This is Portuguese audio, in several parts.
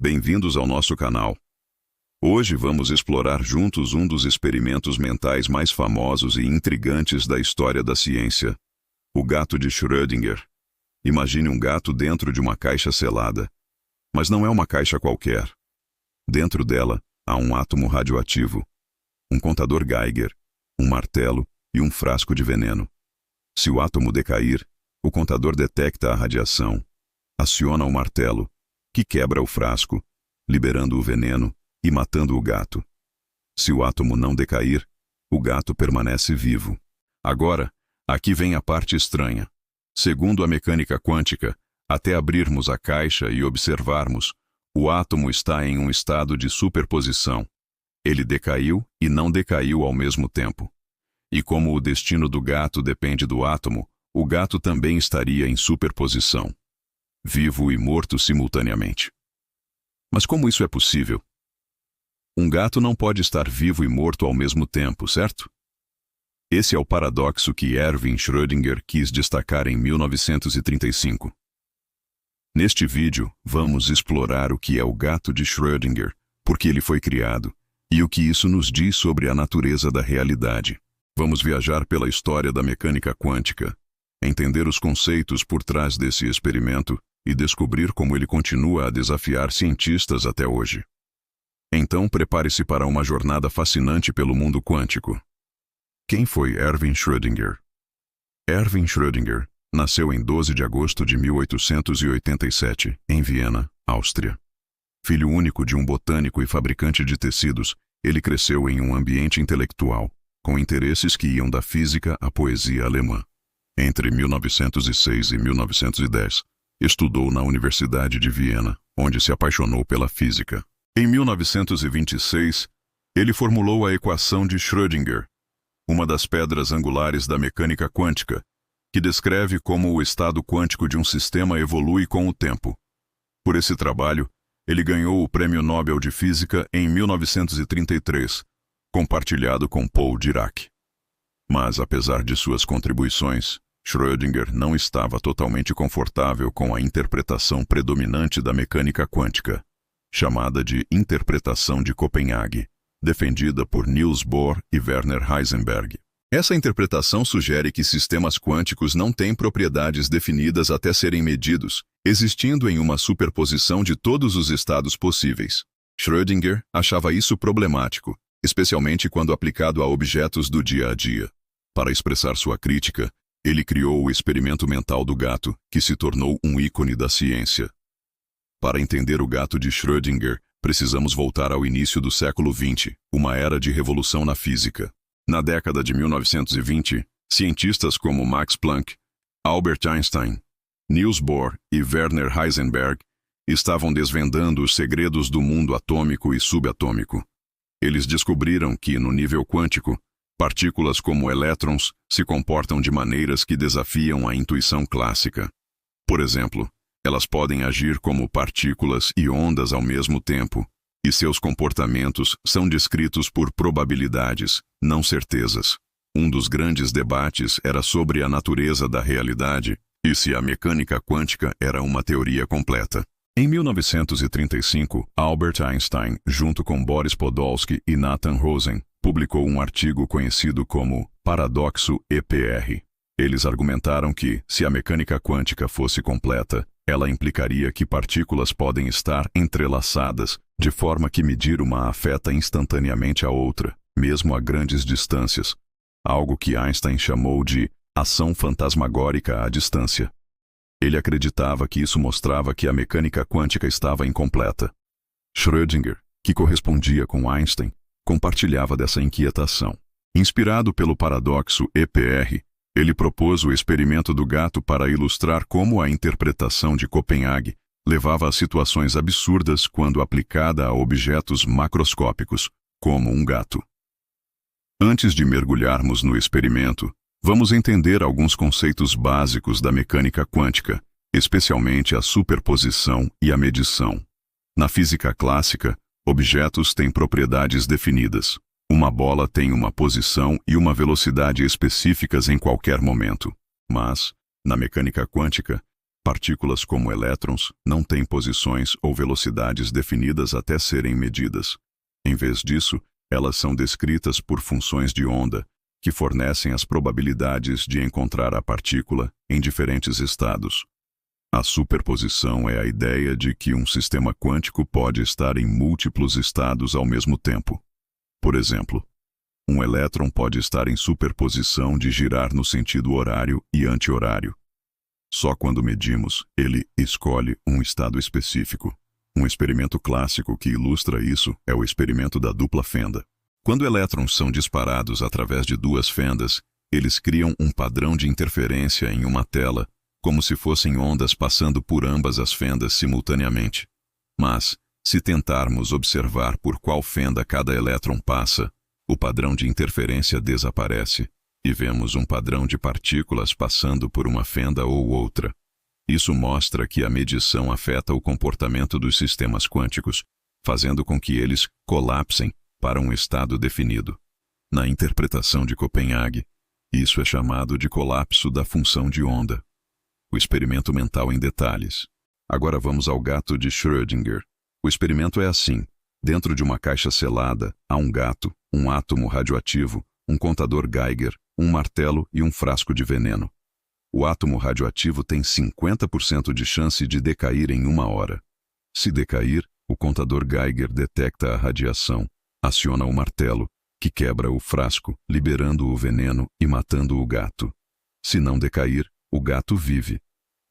Bem-vindos ao nosso canal. Hoje vamos explorar juntos um dos experimentos mentais mais famosos e intrigantes da história da ciência, o gato de Schrödinger. Imagine um gato dentro de uma caixa selada. Mas não é uma caixa qualquer. Dentro dela há um átomo radioativo, um contador Geiger, um martelo e um frasco de veneno. Se o átomo decair, o contador detecta a radiação, aciona o martelo, que quebra o frasco, liberando o veneno e matando o gato. Se o átomo não decair, o gato permanece vivo. Agora, aqui vem a parte estranha. Segundo a mecânica quântica, até abrirmos a caixa e observarmos, o átomo está em um estado de superposição. Ele decaiu e não decaiu ao mesmo tempo. E como o destino do gato depende do átomo, o gato também estaria em superposição, vivo e morto simultaneamente. Mas como isso é possível? Um gato não pode estar vivo e morto ao mesmo tempo, certo? Esse é o paradoxo que Erwin Schrödinger quis destacar em 1935. Neste vídeo, vamos explorar o que é o gato de Schrödinger, por que ele foi criado, e o que isso nos diz sobre a natureza da realidade. Vamos viajar pela história da mecânica quântica, entender os conceitos por trás desse experimento e descobrir como ele continua a desafiar cientistas até hoje. Então, prepare-se para uma jornada fascinante pelo mundo quântico. Quem foi Erwin Schrödinger? Erwin Schrödinger nasceu em 12 de agosto de 1887, em Viena, Áustria. Filho único de um botânico e fabricante de tecidos, ele cresceu em um ambiente intelectual, com interesses que iam da física à poesia alemã. Entre 1906 e 1910, estudou na Universidade de Viena, onde se apaixonou pela física. Em 1926, ele formulou a equação de Schrödinger, uma das pedras angulares da mecânica quântica, que descreve como o estado quântico de um sistema evolui com o tempo. Por esse trabalho, ele ganhou o Prêmio Nobel de Física em 1933, compartilhado com Paul Dirac. Mas, apesar de suas contribuições, Schrödinger não estava totalmente confortável com a interpretação predominante da mecânica quântica, chamada de interpretação de Copenhague, defendida por Niels Bohr e Werner Heisenberg. Essa interpretação sugere que sistemas quânticos não têm propriedades definidas até serem medidos, existindo em uma superposição de todos os estados possíveis. Schrödinger achava isso problemático, especialmente quando aplicado a objetos do dia a dia. Para expressar sua crítica, ele criou o experimento mental do gato, que se tornou um ícone da ciência. Para entender o gato de Schrödinger, precisamos voltar ao início do século XX, uma era de revolução na física. Na década de 1920, cientistas como Max Planck, Albert Einstein, Niels Bohr e Werner Heisenberg estavam desvendando os segredos do mundo atômico e subatômico. Eles descobriram que, no nível quântico, partículas como elétrons se comportam de maneiras que desafiam a intuição clássica. Por exemplo, elas podem agir como partículas e ondas ao mesmo tempo, e seus comportamentos são descritos por probabilidades, não certezas. Um dos grandes debates era sobre a natureza da realidade e se a mecânica quântica era uma teoria completa. Em 1935, Albert Einstein, junto com Boris Podolsky e Nathan Rosen, publicou um artigo conhecido como Paradoxo EPR. Eles argumentaram que, se a mecânica quântica fosse completa, ela implicaria que partículas podem estar entrelaçadas, de forma que medir uma afeta instantaneamente a outra, mesmo a grandes distâncias, algo que Einstein chamou de ação fantasmagórica à distância. Ele acreditava que isso mostrava que a mecânica quântica estava incompleta. Schrödinger, que correspondia com Einstein, compartilhava dessa inquietação. Inspirado pelo paradoxo EPR, ele propôs o experimento do gato para ilustrar como a interpretação de Copenhague levava a situações absurdas quando aplicada a objetos macroscópicos, como um gato. Antes de mergulharmos no experimento, vamos entender alguns conceitos básicos da mecânica quântica, especialmente a superposição e a medição. Na física clássica, objetos têm propriedades definidas. Uma bola tem uma posição e uma velocidade específicas em qualquer momento. Mas, na mecânica quântica, Partículas como elétrons não têm posições ou velocidades definidas até serem medidas. Em vez disso, elas são descritas por funções de onda, que fornecem as probabilidades de encontrar a partícula em diferentes estados. A superposição é a ideia de que um sistema quântico pode estar em múltiplos estados ao mesmo tempo. Por exemplo, um elétron pode estar em superposição de girar no sentido horário e anti-horário. Só quando medimos, ele escolhe um estado específico. Um experimento clássico que ilustra isso é o experimento da dupla fenda. Quando elétrons são disparados através de duas fendas, eles criam um padrão de interferência em uma tela, como se fossem ondas passando por ambas as fendas simultaneamente. Mas, se tentarmos observar por qual fenda cada elétron passa, o padrão de interferência desaparece, e vemos um padrão de partículas passando por uma fenda ou outra. Isso mostra que a medição afeta o comportamento dos sistemas quânticos, fazendo com que eles colapsem para um estado definido. Na interpretação de Copenhague, isso é chamado de colapso da função de onda. O experimento mental em detalhes. Agora vamos ao gato de Schrödinger. O experimento é assim. Dentro de uma caixa selada, há um gato, um átomo radioativo, um contador Geiger, um martelo e um frasco de veneno. O átomo radioativo tem 50% de chance de decair em 1 hora. Se decair, o contador Geiger detecta a radiação, aciona o martelo, que quebra o frasco, liberando o veneno e matando o gato. Se não decair, o gato vive.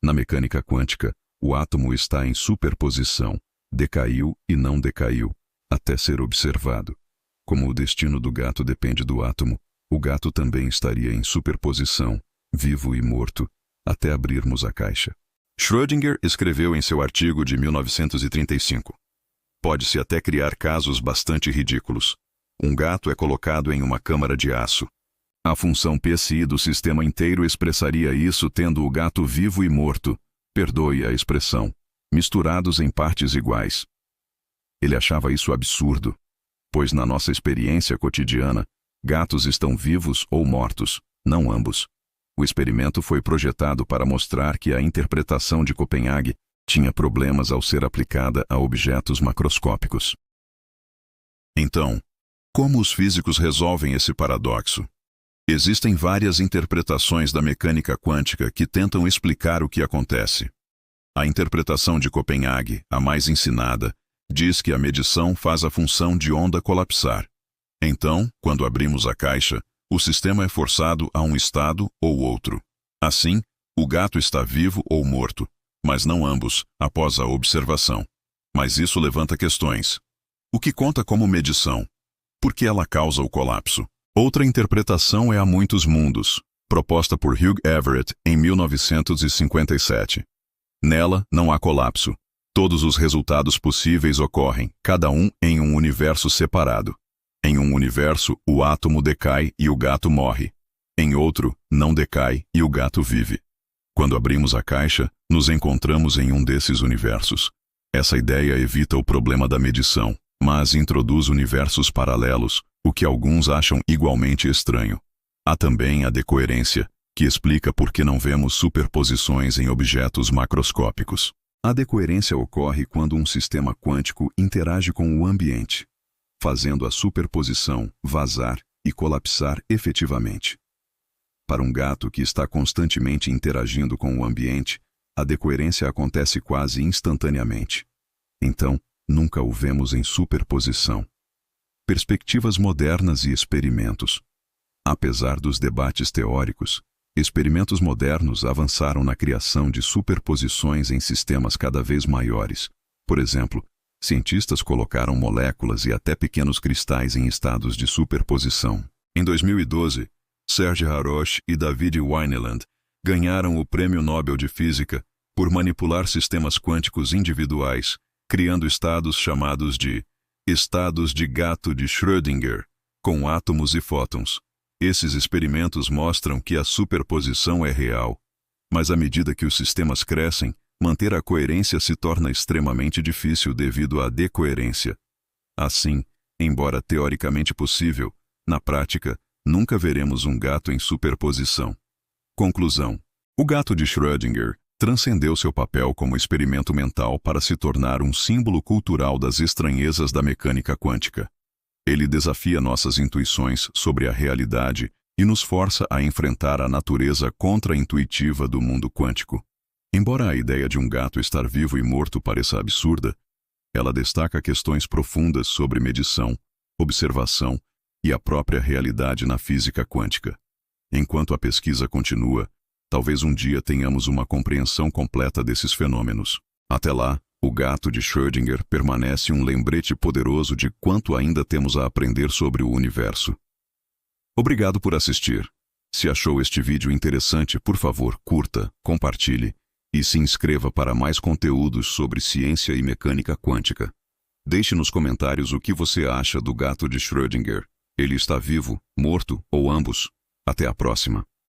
Na mecânica quântica, o átomo está em superposição, decaiu e não decaiu, até ser observado. Como o destino do gato depende do átomo, o gato também estaria em superposição, vivo e morto, até abrirmos a caixa. Schrödinger escreveu em seu artigo de 1935. Pode-se até criar casos bastante ridículos. Um gato é colocado em uma câmara de aço. A função PSI do sistema inteiro expressaria isso tendo o gato vivo e morto, perdoe a expressão, misturados em partes iguais. Ele achava isso absurdo, pois na nossa experiência cotidiana, gatos estão vivos ou mortos, não ambos. O experimento foi projetado para mostrar que a interpretação de Copenhague tinha problemas ao ser aplicada a objetos macroscópicos. Então, como os físicos resolvem esse paradoxo? Existem várias interpretações da mecânica quântica que tentam explicar o que acontece. A interpretação de Copenhague, a mais ensinada, diz que a medição faz a função de onda colapsar. Então, quando abrimos a caixa, o sistema é forçado a um estado ou outro. Assim, o gato está vivo ou morto, mas não ambos, após a observação. Mas isso levanta questões. O que conta como medição? Por que ela causa o colapso? Outra interpretação é a muitos mundos, proposta por Hugh Everett em 1957. Nela, não há colapso. Todos os resultados possíveis ocorrem, cada um em um universo separado. Em um universo, o átomo decai e o gato morre. Em outro, não decai e o gato vive. Quando abrimos a caixa, nos encontramos em um desses universos. Essa ideia evita o problema da medição, mas introduz universos paralelos, o que alguns acham igualmente estranho. Há também a decoerência, que explica por que não vemos superposições em objetos macroscópicos. A decoerência ocorre quando um sistema quântico interage com o ambiente, fazendo a superposição vazar e colapsar efetivamente. Para um gato que está constantemente interagindo com o ambiente, a decoerência acontece quase instantaneamente. Então, nunca o vemos em superposição. Perspectivas modernas e experimentos. Apesar dos debates teóricos, experimentos modernos avançaram na criação de superposições em sistemas cada vez maiores. Por exemplo, cientistas colocaram moléculas e até pequenos cristais em estados de superposição. Em 2012, Serge Haroche e David Wineland ganharam o Prêmio Nobel de Física por manipular sistemas quânticos individuais, criando estados chamados de estados de gato de Schrödinger, com átomos e fótons. Esses experimentos mostram que a superposição é real, mas à medida que os sistemas crescem, manter a coerência se torna extremamente difícil devido à decoerência. Assim, embora teoricamente possível, na prática, nunca veremos um gato em superposição. Conclusão: o gato de Schrödinger transcendeu seu papel como experimento mental para se tornar um símbolo cultural das estranhezas da mecânica quântica. Ele desafia nossas intuições sobre a realidade e nos força a enfrentar a natureza contra-intuitiva do mundo quântico. Embora a ideia de um gato estar vivo e morto pareça absurda, ela destaca questões profundas sobre medição, observação e a própria realidade na física quântica. Enquanto a pesquisa continua, talvez um dia tenhamos uma compreensão completa desses fenômenos. Até lá, o gato de Schrödinger permanece um lembrete poderoso de quanto ainda temos a aprender sobre o universo. Obrigado por assistir. Se achou este vídeo interessante, por favor, curta, compartilhe e se inscreva para mais conteúdos sobre ciência e mecânica quântica. Deixe nos comentários o que você acha do gato de Schrödinger. Ele está vivo, morto ou ambos? Até a próxima.